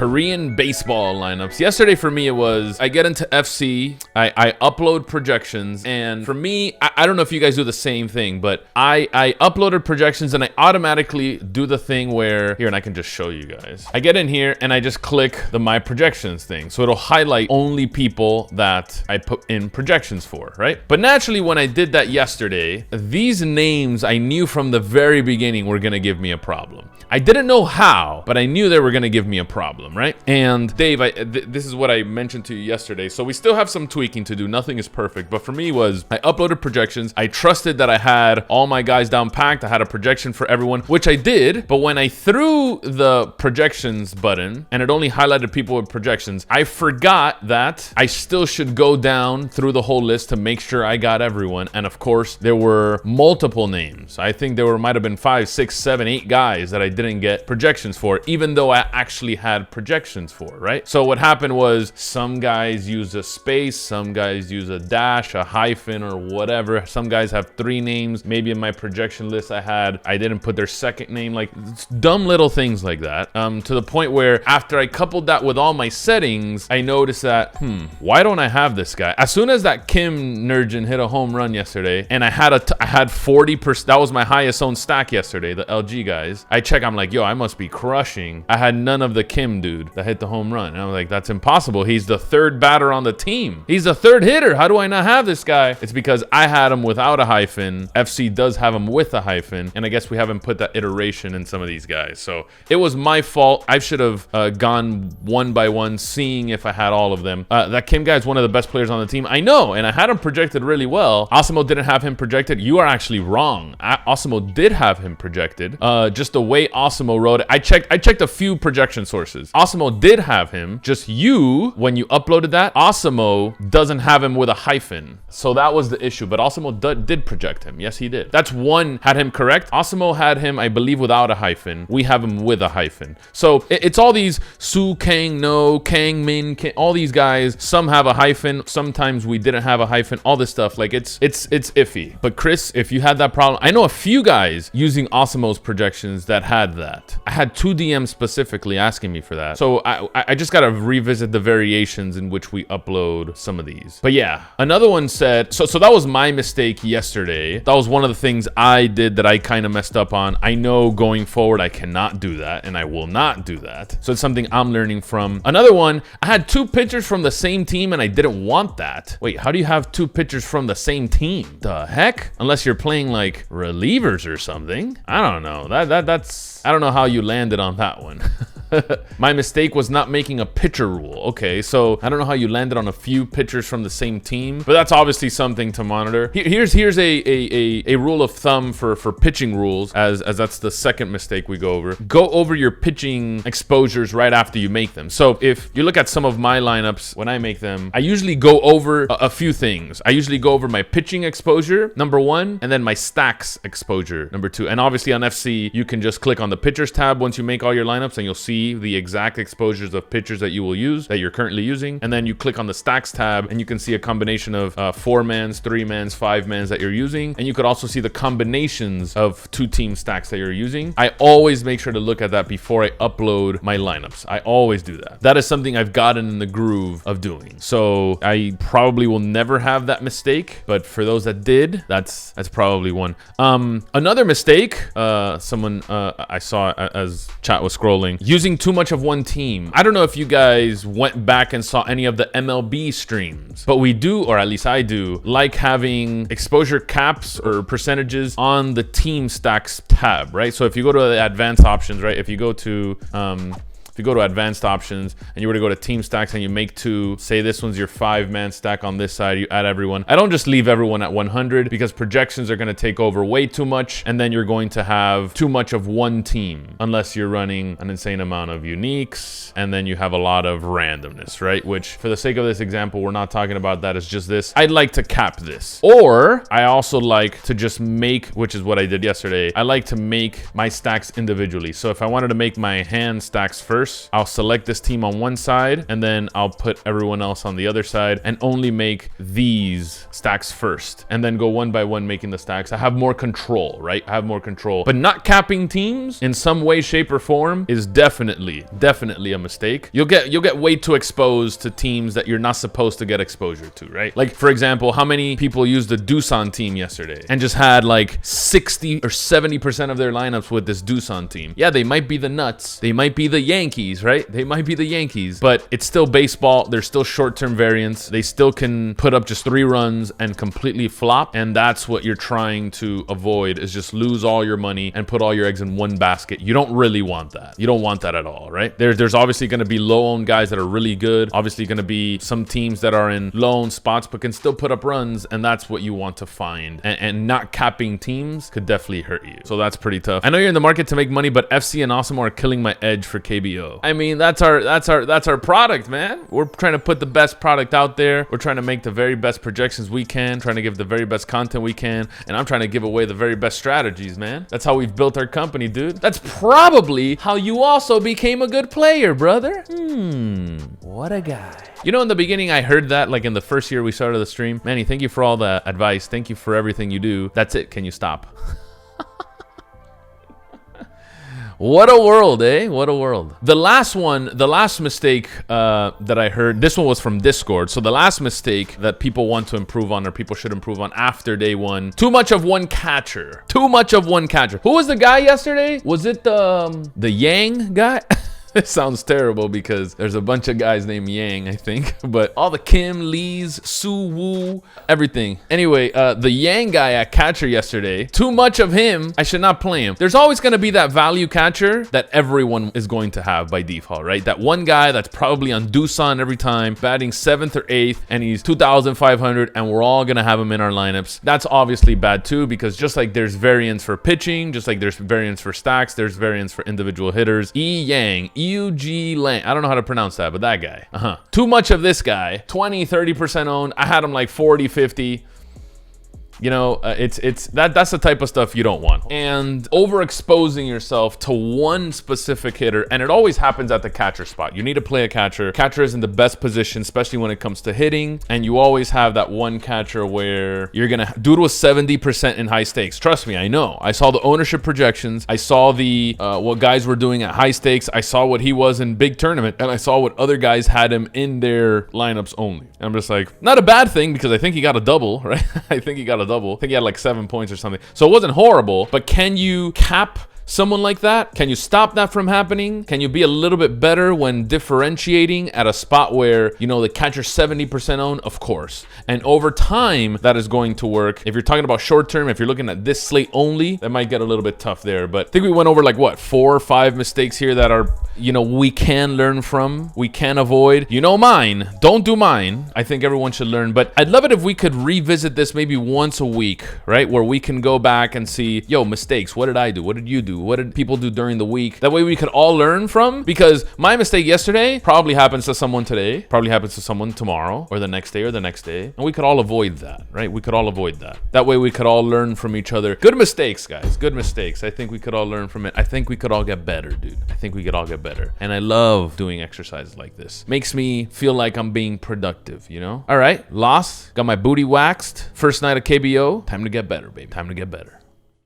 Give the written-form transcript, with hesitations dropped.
Korean baseball lineups. Yesterday for me, it was, I get into FC, I upload projections, and for me, I don't know if you guys do the same thing, but I uploaded projections and I automatically do the thing where, here, and I can just show you guys. I get in here and I just click the my projections thing. So it'll highlight only people that I put in projections for, right? But naturally, when I did that yesterday, these names I knew from the very beginning were gonna give me a problem. I didn't know how, but I knew they were gonna give me a problem, right? And Dave, this is what I mentioned to you yesterday. So we still have some tweaking to do. Nothing is perfect, but for me was I uploaded projections. I trusted that I had all my guys down packed. I had a projection for everyone, which I did. But when I threw the projections button and it only highlighted people with projections, I forgot that I still should go down through the whole list to make sure I got everyone. And of course, there were multiple names. I think there might have been 5, 6, 7, 8 guys that I didn't get projections for, even though I actually had projections for, right? So what happened was some guys use a space, some guys use a dash, a hyphen, or whatever. Some guys have 3 names. Maybe in my projection list I didn't put their second name. Like, dumb little things like that. To the point where after I coupled that with all my settings, I noticed that, why don't I have this guy? As soon as that Kim Nurjan hit a home run yesterday, and I had 40%, that was my highest owned stack yesterday, the LG guys. I check, I'm like, yo, I must be crushing. I had none of the Kim dude that hit the home run. And I'm like, that's impossible. He's the 3rd batter on the team. He's the 3rd hitter. How do I not have this guy? It's because I had him without a hyphen. FC does have him with a hyphen. And I guess we haven't put that iteration in some of these guys. So it was my fault. I should have gone one by one, seeing if I had all of them. That Kim guy is one of the best players on the team. I know. And I had him projected really well. Osimo didn't have him projected. You are actually wrong. Osimo did have him projected. Just the way Osimo wrote it. I checked a few projection sources. Osimo did have him. Just you, when you uploaded that, Osimo doesn't have him with a hyphen. So that was the issue. But Osimo did project him. Yes, he did. That's one had him correct. Osimo had him, I believe, without a hyphen. We have him with a hyphen. So it's all these Su, Kang, No, Kang, Min, all these guys. Some have a hyphen. Sometimes we didn't have a hyphen. All this stuff. Like, it's iffy. But Chris, if you had that problem, I know a few guys using Osimo's projections that had that. I had 2 DMs specifically asking me for that. So I just gotta revisit the variations in which we upload some of these. But yeah, another one said, so that was my mistake yesterday. That was one of the things I did that I kind of messed up on. I know going forward I cannot do that, and I will not do that. So it's something I'm learning from. Another one, I had 2 pitchers from the same team and I didn't want that. Wait, how do you have 2 pitchers from the same team? The heck? Unless you're playing like relievers or something. I don't know. That's I don't know how you landed on that one. My mistake was not making a pitcher rule. Okay, so I don't know how you landed on a few pitchers from the same team, but that's obviously something to monitor. Here's a rule of thumb for pitching rules, as that's the second mistake we go over. Go over your pitching exposures right after you make them. So if you look at some of my lineups, when I make them, I usually go over a few things. I usually go over my pitching exposure, number 1, and then my stacks exposure, number 2. And obviously on FC, you can just click on the pitchers tab once you make all your lineups, and you'll see the exact exposures of pitchers that you will use, that you're currently using. And then you click on the stacks tab and you can see a combination of 4-mans, 3-mans, 5-mans that you're using. And you could also see the combinations of 2 team stacks that you're using. I always make sure to look at that before I upload my lineups. I always do that. That is something I've gotten in the groove of doing. So I probably will never have that mistake, but for those that did, that's probably one. Another mistake, someone I saw as chat was scrolling, using too much of one team. I don't know if you guys went back and saw any of the MLB streams, but we do, or at least I do, like having exposure caps or percentages on the team stacks tab, right? So if you go to the advanced options, right? If you go to advanced options and you were to go to team stacks and you make 2, say this one's your 5-man stack on this side, you add everyone. I don't just leave everyone at 100 because projections are going to take over way too much, and then you're going to have too much of one team unless you're running an insane amount of uniques, and then you have a lot of randomness, right? Which, for the sake of this example, we're not talking about that. It's just this. I'd like to cap this. Or I also like to just make, which is what I did yesterday, I like to make my stacks individually. So if I wanted to make my hand stacks first, course, I'll select this team on one side, and then I'll put everyone else on the other side and only make these stacks first, and then go one by one making the stacks. I have more control, right? I have more control. But not capping teams in some way, shape, or form is definitely a mistake. You'll get way too exposed to teams that you're not supposed to get exposure to, right? Like, for example, how many people used the Doosan team yesterday and just had like 60 or 70% of their lineups with this Doosan team? Yeah, they might be the nuts. They might be the Yankees, right? They might be the Yankees, but it's still baseball. There's still short-term variance. They still can put up just 3 runs and completely flop, and that's what you're trying to avoid, is just lose all your money and put all your eggs in one basket. You don't really want that. You don't want that at all, right? There's obviously going to be low-owned guys that are really good. Obviously going to be some teams that are in low-owned spots but can still put up runs, and that's what you want to find. And not capping teams could definitely hurt you. So that's pretty tough. I know you're in the market to make money, but FC and Awesome are killing my edge for KBO. I mean, that's our product, man. We're trying to put the best product out there. We're trying to make the very best projections we can, trying to give the very best content we can, and I'm trying to give away the very best strategies, man. That's how we've built our company, dude. That's probably how you also became a good player, brother. What a guy. You know, in the beginning, I heard that, like in the first year we started the stream. Manny, thank you for all the advice. Thank you for everything you do. That's it. Can you stop? What a world, eh? What a world. The last mistake that I heard, this one was from Discord. So the last mistake that people want to improve on, or people should improve on after day one: too much of one catcher. Too much of one catcher. Who was the guy yesterday? Was it the Yang guy? It sounds terrible because there's a bunch of guys named Yang, I think. But all the Kim, Lees, Su Wu, everything. Anyway, the Yang guy at catcher yesterday, too much of him, I should not play him. There's always going to be that value catcher that everyone is going to have by default, right? That one guy that's probably on Doosan every time, batting 7th or 8th, and he's 2,500, and we're all going to have him in our lineups. That's obviously bad too, because just like there's variance for pitching, just like there's variance for stacks, there's variance for individual hitters. Yang, EUG Lang. I don't know how to pronounce that, but that guy. Too much of this guy. 20, 30% owned. I had him like 40, 50. You know, that's the type of stuff you don't want. And overexposing yourself to one specific hitter, and it always happens at the catcher spot. You need to play a catcher. Catcher is in the best position, especially when it comes to hitting, and you always have that one catcher where you're gonna, dude was 70% in high stakes. Trust me, I know. I saw the ownership projections. I saw the what guys were doing at high stakes. I saw what he was in big tournament, and I saw what other guys had him in their lineups only. And I'm just like, not a bad thing, because I think he got a double, right? I think he got a double. I think he had like 7 points or something. So it wasn't horrible, but can you cap someone like that? Can you stop that from happening? Can you be a little bit better when differentiating at a spot where, you know, the catcher's 70% owned? Of course. And over time, that is going to work. If you're talking about short term, if you're looking at this slate only, that might get a little bit tough there. But I think we went over like, what, 4 or 5 mistakes here that are, you know, we can learn from, we can avoid. You know mine. Don't do mine. I think everyone should learn. But I'd love it if we could revisit this maybe once a week, right? Where we can go back and see, yo, mistakes. What did I do? What did you do? What did people do during the week? That way we could all learn from, because my mistake yesterday probably happens to someone today, probably happens to someone tomorrow, or the next day, or the next day. And we could all avoid that, right? We could all avoid that. That way we could all learn from each other. Good mistakes, guys. Good mistakes. I think we could all learn from it. I think we could all get better, dude. I think we could all get better. And I love doing exercises like this. Makes me feel like I'm being productive, you know? All right, lost. Got my booty waxed. First night of KBO. Time to get better, baby. Time to get better.